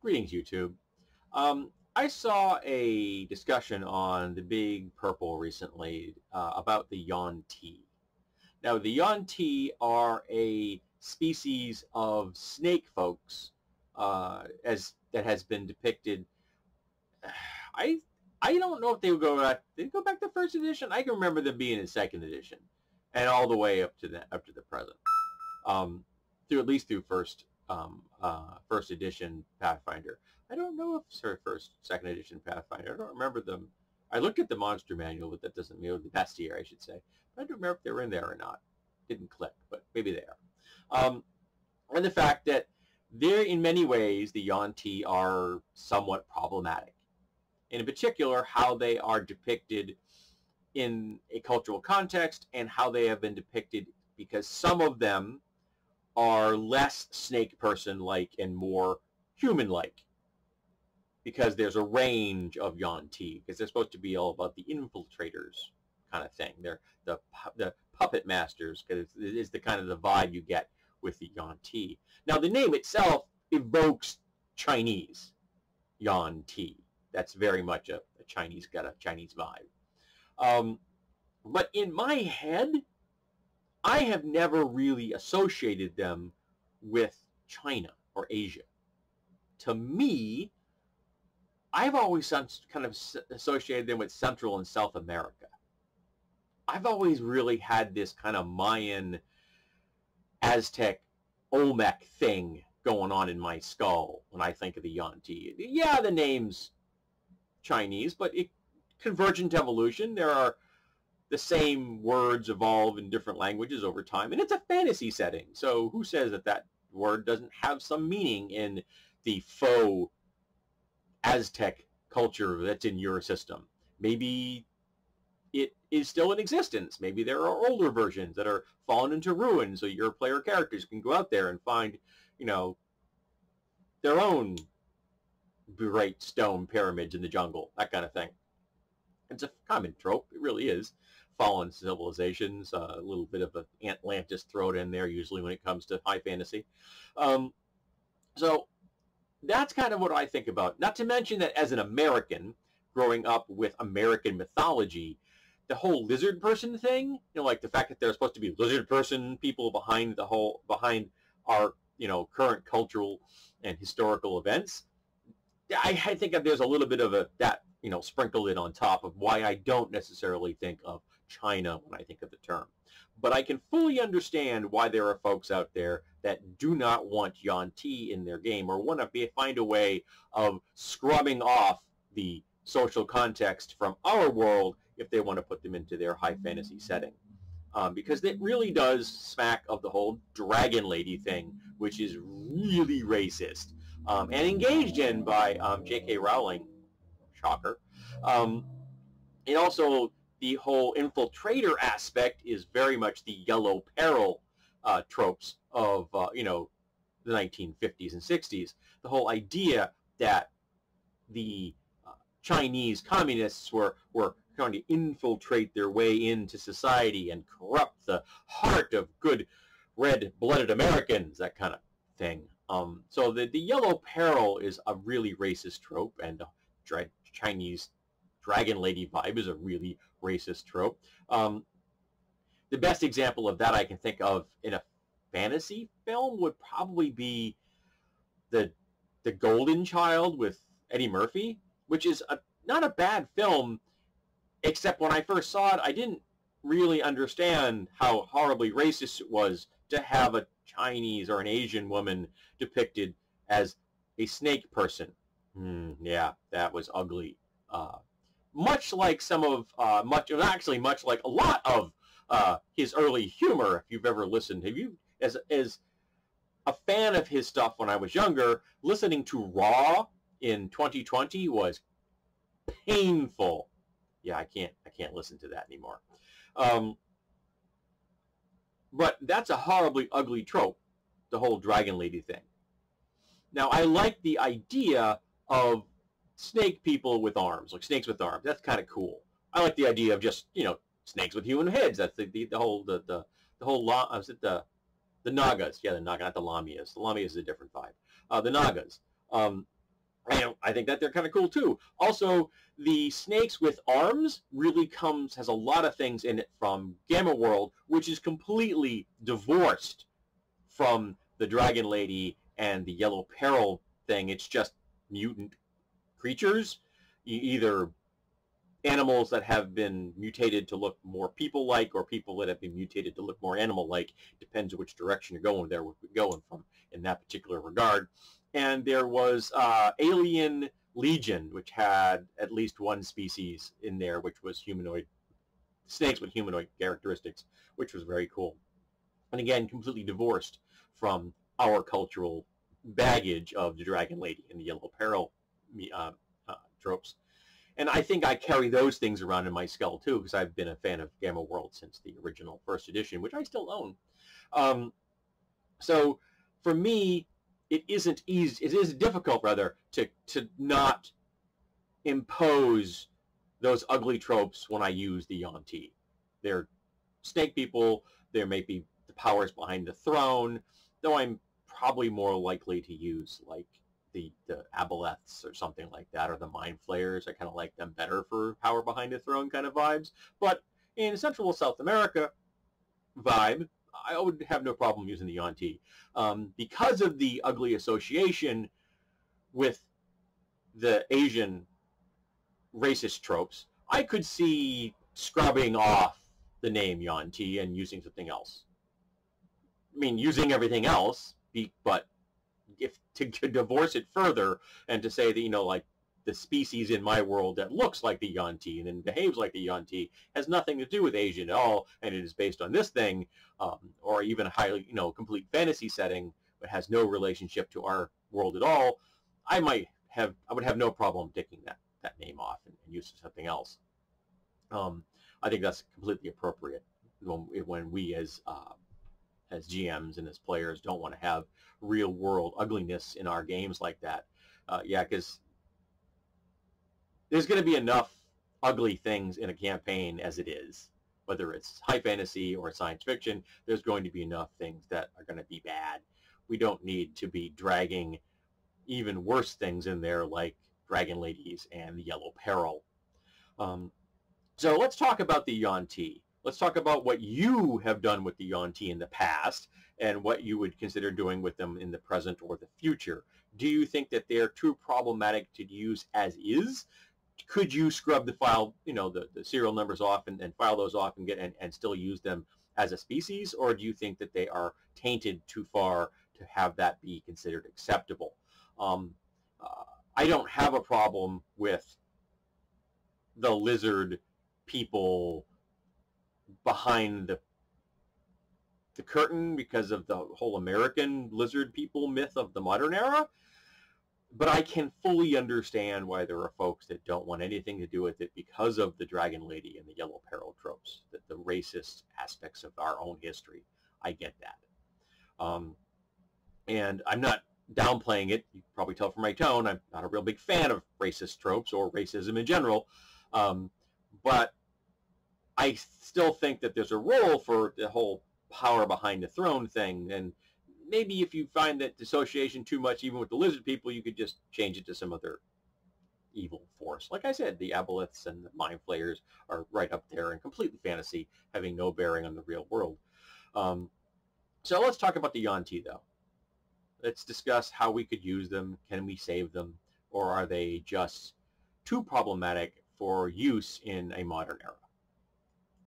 Greetings, YouTube. I saw a discussion on the Big Purple recently about the Yuan-Ti. Now, the Yuan-Ti are a species of snake folks, as that has been depicted. I don't know if they would go back. Did they go back to first edition? I can remember them being in second edition, and all the way up to the present, through at least through first edition Pathfinder. I don't know if it's second edition Pathfinder. I don't remember them. I looked at the monster manual, but that doesn't mean the bestiary, I should say. But I don't remember if they were in there or not. Didn't click, but maybe they are. And the fact that they're, in many ways, the Yuan-Ti are somewhat problematic. In particular, how they are depicted in a cultural context and how they have been depicted, because some of them are less snake person-like and more human-like, because there's a range of Yuan-Ti, because they're supposed to be all about the infiltrators kind of thing. They're the puppet masters, because it is the kind of the vibe you get with the Yuan-Ti. Now, the name itself evokes Chinese Yuan-Ti. That's very much a Chinese vibe. But in my head, I have never really associated them with China or Asia. To me, I've always kind of associated them with Central and South America. I've always really had this kind of Mayan, Aztec, Olmec thing going on in my skull when I think of the Yuan-Ti. Yeah, the name's Chinese, but convergent evolution. There are the same words evolve in different languages over time, and it's a fantasy setting. So who says that that word doesn't have some meaning in the faux Aztec culture that's in your system? Maybe it is still in existence. Maybe there are older versions that are fallen into ruin, so your player characters can go out there and find, you know, their own great stone pyramids in the jungle, that kind of thing. It's a common trope. It really is. Fallen civilizations, a little bit of an Atlantis thrown in there, usually when it comes to high fantasy. So that's kind of what I think about. Not to mention that as an American, growing up with American mythology, the whole lizard person thing, you know, like the fact that there's supposed to be lizard person people behind our, you know, current cultural and historical events, I think that there's a little bit of that, you know, sprinkled in on top of why I don't necessarily think of China when I think of the term. But I can fully understand why there are folks out there that do not want Yuan-Ti in their game, or want to find a way of scrubbing off the social context from our world if they want to put them into their high fantasy setting. Because it really does smack of the whole dragon lady thing, which is really racist, and engaged in by J.K. Rowling. Shocker. And also, the whole infiltrator aspect is very much the yellow peril tropes of, you know, the 1950s and 60s. The whole idea that the Chinese communists were trying to infiltrate their way into society and corrupt the heart of good red-blooded Americans, that kind of thing. So the yellow peril is a really racist trope, and the Chinese dragon lady vibe is a really racist trope. The best example of that I can think of in a fantasy film would probably be the Golden Child with Eddie Murphy, which is not a bad film, except when I first saw it, I didn't really understand how horribly racist it was to have a Chinese or an Asian woman depicted as a snake person. Yeah, that was ugly. Much like some of, much like a lot of his early humor, if you've ever listened. As a fan of his stuff when I was younger, listening to Raw in 2020 was painful. Yeah, I can't listen to that anymore. But that's a horribly ugly trope, the whole dragon lady thing. Now, I like the idea of snake people with arms, like snakes with arms. That's kind of cool. I like the idea of just, you know, snakes with human heads. That's the whole is it the Nagas? Yeah, the Naga, not the Lamias. The Lamias is a different vibe. The Nagas. I think that they're kind of cool too. Also, the snakes with arms really has a lot of things in it from Gamma World, which is completely divorced from the Dragon Lady and the Yellow Peril thing. It's just mutant creatures, either animals that have been mutated to look more people-like or people that have been mutated to look more animal-like. Depends on which direction you're going there, what we're going from in that particular regard. And there was Alien Legion, which had at least one species in there, which was humanoid, snakes with humanoid characteristics, which was very cool. And again, completely divorced from our cultural baggage of the Dragon Lady and the Yellow Peril tropes. And I think I carry those things around in my skull too, because I've been a fan of Gamma World since the original first edition, which I still own. So for me, it isn't easy. It is difficult, rather, to not impose those ugly tropes when I use the Yuan-Ti. They're snake people. There may be the powers behind the throne, though I'm probably more likely to use like the aboleths or something like that, or the mind flayers. I kind of like them better for power behind the throne kind of vibes. But in Central South America vibe, I would have no problem using the Yuan-Ti. Because of the ugly association with the Asian racist tropes, I could see scrubbing off the name Yuan-Ti and using something else. I mean, using everything else, but if to divorce it further and to say that, you know, like the species in my world that looks like the Yuan-Ti and then behaves like the Yuan-Ti has nothing to do with Asian at all, and it is based on this thing, or even a highly, you know, complete fantasy setting, but has no relationship to our world at all, I would have no problem taking that name off and using something else. I think that's completely appropriate when we as GMs and as players don't want to have real world ugliness in our games like that. Yeah, because there's going to be enough ugly things in a campaign as it is. Whether it's high fantasy or science fiction, there's going to be enough things that are going to be bad. We don't need to be dragging even worse things in there like Dragon Ladies and the Yellow Peril. So let's talk about the Yuan-Ti. Let's talk about what you have done with the Yuan-Ti in the past and what you would consider doing with them in the present or the future. Do you think that they're too problematic to use as is? Could you scrub the file, you know, the serial numbers off and file those off and and still use them as a species? Or do you think that they are tainted too far to have that be considered acceptable? I don't have a problem with the lizard people behind the curtain because of the whole American lizard people myth of the modern era, but I can fully understand why there are folks that don't want anything to do with it because of the Dragon Lady and the Yellow Peril tropes, the racist aspects of our own history. I get that. And I'm not downplaying it. You can probably tell from my tone, I'm not a real big fan of racist tropes or racism in general, but I still think that there's a role for the whole power behind the throne thing, and maybe if you find that dissociation too much, even with the lizard people, you could just change it to some other evil force. Like I said, the aboleths and the mind flayers are right up there in completely fantasy, having no bearing on the real world. So let's talk about the Yuan-Ti, though. Let's discuss how we could use them. Can we save them? Or are they just too problematic for use in a modern era?